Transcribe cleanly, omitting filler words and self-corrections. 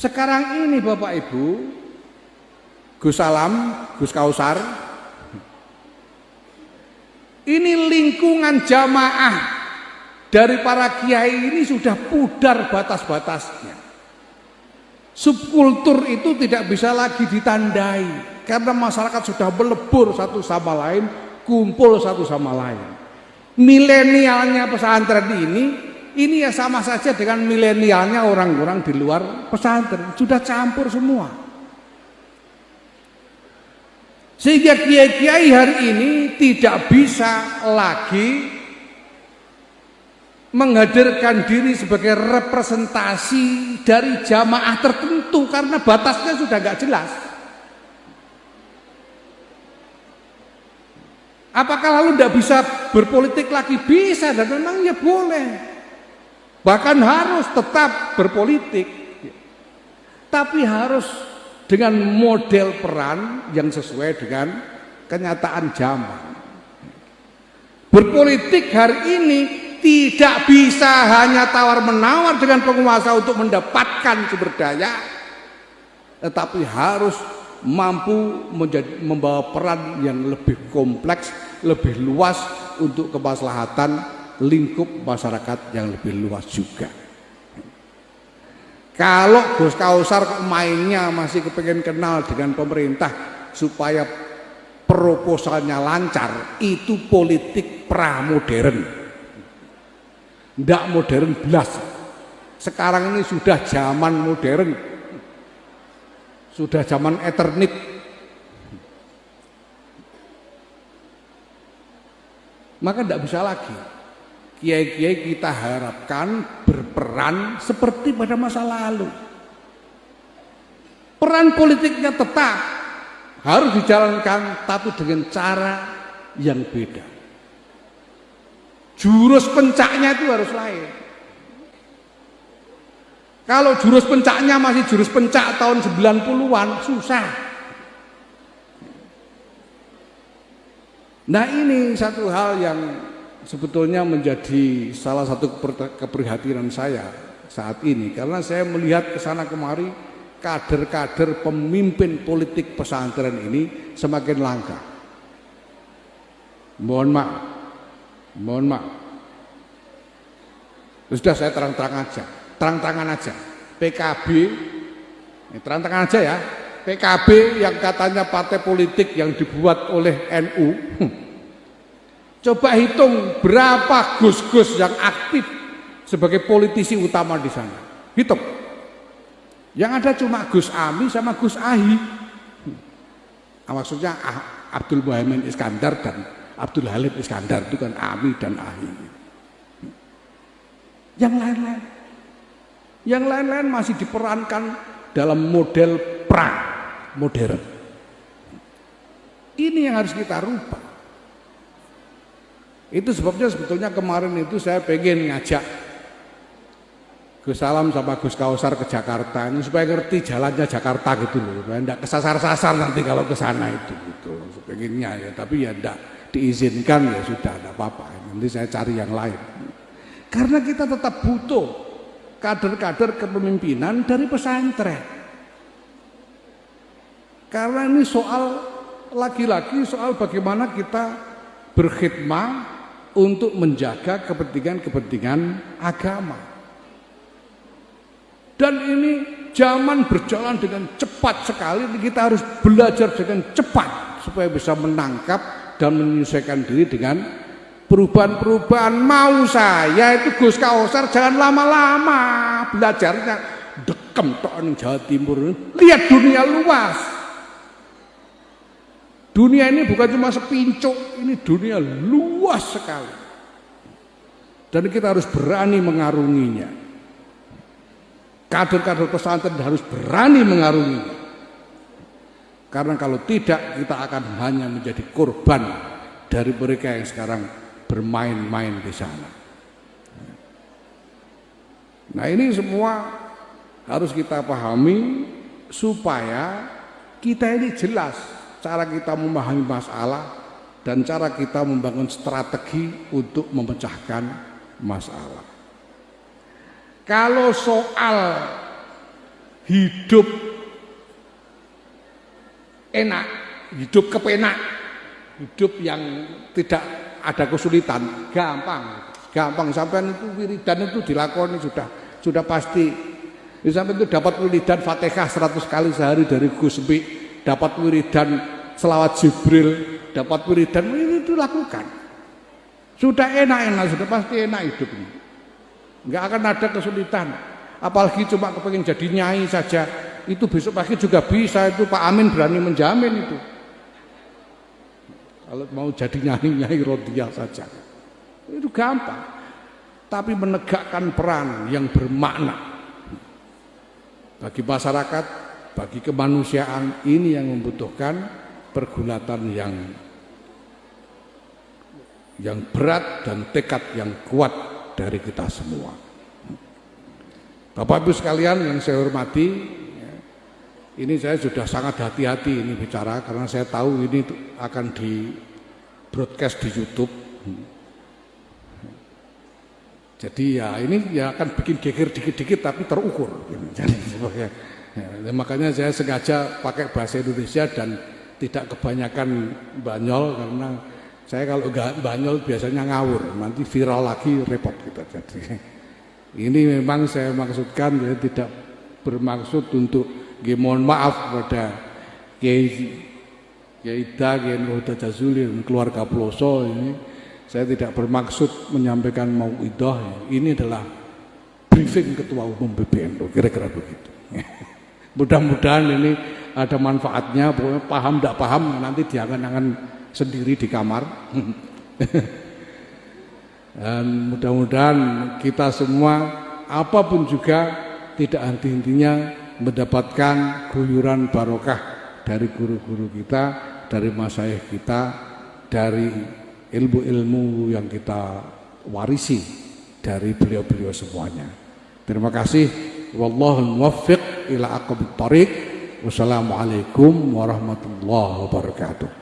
Sekarang ini Bapak Ibu, Gus Salam, Gus Kausar, ini lingkungan jamaah dari para kiai ini sudah pudar batas-batasnya. Subkultur itu tidak bisa lagi ditandai karena masyarakat sudah melebur satu sama lain, kumpul satu sama lain. Milenialnya pesantren ini ya sama saja dengan milenialnya orang-orang di luar pesantren, sudah campur semua. Sehingga kiai-kiai hari ini tidak bisa lagi menghadirkan diri sebagai representasi dari jamaah tertentu karena batasnya sudah nggak jelas. Apakah lalu tidak bisa berpolitik lagi? Bisa, dan memang ya boleh. Bahkan harus tetap berpolitik, tapi harus dengan model peran yang sesuai dengan kenyataan zaman. Berpolitik hari ini tidak bisa hanya tawar-menawar dengan penguasa untuk mendapatkan sumber daya, tetapi harus mampu membawa peran yang lebih kompleks, lebih luas untuk kemaslahatan lingkup masyarakat yang lebih luas juga. Kalau Gus Kausar mainnya masih kepengen kenal dengan pemerintah supaya proposalnya lancar, itu politik pramodern, ndak modern belas. Sekarang ini sudah zaman modern, sudah zaman Eternit. Maka tidak bisa lagi kiai-kiai kita harapkan berperan seperti pada masa lalu. Peran politiknya tetap harus dijalankan, tapi dengan cara yang beda. Jurus pencaknya itu harus lain. Kalau jurus pencaknya masih jurus pencak tahun 90-an, susah. Nah, ini satu hal yang sebetulnya menjadi salah satu keprihatinan saya saat ini, karena saya melihat kesana kemari kader-kader pemimpin politik pesantren ini semakin langka. Mohon maaf. Sudah, saya terang-terangan aja. PKB, terang-terangan aja ya. PKB yang katanya partai politik yang dibuat oleh NU. Coba hitung berapa gus-gus yang aktif sebagai politisi utama di sana. Hitung. Yang ada cuma Gus Ami sama Gus Ahi. Maksudnya Abdul Muhaimin Iskandar dan Abdul Halim Iskandar, itu kan Ami dan Ahi. Yang lain-lain masih diperankan dalam model perang modern. Ini yang harus kita rubah. Itu sebabnya sebetulnya kemarin itu saya pengen ngajak Gus Salam sama Gus Kausar ke Jakarta ini supaya ngerti jalannya Jakarta gitu loh, supaya enggak kesasar-sasar nanti kalau ke sana itu gitu. Pengennya ya, tapi ya enggak diizinkan, ya sudah, enggak apa-apa. Nanti saya cari yang lain. Karena kita tetap butuh kader-kader kepemimpinan dari pesantren. Karena ini soal lagi-lagi soal bagaimana kita berkhidmat untuk menjaga kepentingan-kepentingan agama. Dan ini zaman berjalan dengan cepat sekali, kita harus belajar dengan cepat supaya bisa menangkap dan menyesuaikan diri dengan perubahan-perubahan. Mau saya itu Gus Kausar jangan lama-lama belajarnya, dekem tok ning Jawa Timur. Lihat dunia luas. Dunia ini bukan cuma sepincuk, ini dunia luas sekali. Dan kita harus berani mengarunginya. Kader-kader pesantren harus berani mengarunginya. Karena kalau tidak, kita akan hanya menjadi korban dari mereka yang sekarang bermain-main di sana. Nah, ini semua harus kita pahami supaya kita ini jelas cara kita memahami masalah dan cara kita membangun strategi untuk memecahkan masalah. Kalau soal hidup enak, hidup kepenak, hidup yang tidak ada kesulitan, gampang sampai itu wiridan itu dilakoni sudah pasti. Sampai itu dapat wiridan Fatihah 100 kali sehari dari Gus Pi, dapat wiridan selawat Jibril, dapat wiridan itu lakukan. Sudah enak, sudah pasti enak hidup ini. Enggak akan ada kesulitan. Apalagi cuma kepengen jadi nyai saja, itu besok pagi juga bisa, itu Pak Amin berani menjamin itu. Kalau mau jadi nyai Rodiyah saja, itu gampang. Tapi menegakkan peran yang bermakna bagi masyarakat, bagi kemanusiaan, ini yang membutuhkan pergulatan yang berat dan tekad yang kuat dari kita semua. Bapak Ibu sekalian yang saya hormati, ini saya sudah sangat hati-hati ini bicara karena saya tahu ini akan di broadcast di YouTube. Jadi ya ini ya akan bikin geger dikit-dikit tapi terukur. Makanya saya sengaja pakai bahasa Indonesia dan tidak kebanyakan Banyol karena saya kalau nggak Banyol biasanya ngawur, nanti viral lagi repot kita. Jadi ini memang saya maksudkan, ya, tidak bermaksud untuk mohon maaf kepada Kiai Ida, Kiai Nuhuda Jazuli dan keluarga Ploso ini. Saya tidak bermaksud menyampaikan mauidhah. Ini adalah briefing Ketua Umum PBNU, kira-kira begitu. Mudah-mudahan ini ada manfaatnya. Pokoknya paham tidak paham nanti diangan-angan sendiri di kamar. Dan mudah-mudahan kita semua apapun juga tidak henti-hentinya mendapatkan guyuran barokah dari guru-guru kita, dari masyayikh kita, dari ilmu-ilmu yang kita warisi dari beliau-beliau semuanya. Terima kasih. Wallahul muwaffiq ila aqwamit thoriq. Wassalamualaikum warahmatullahi wabarakatuh.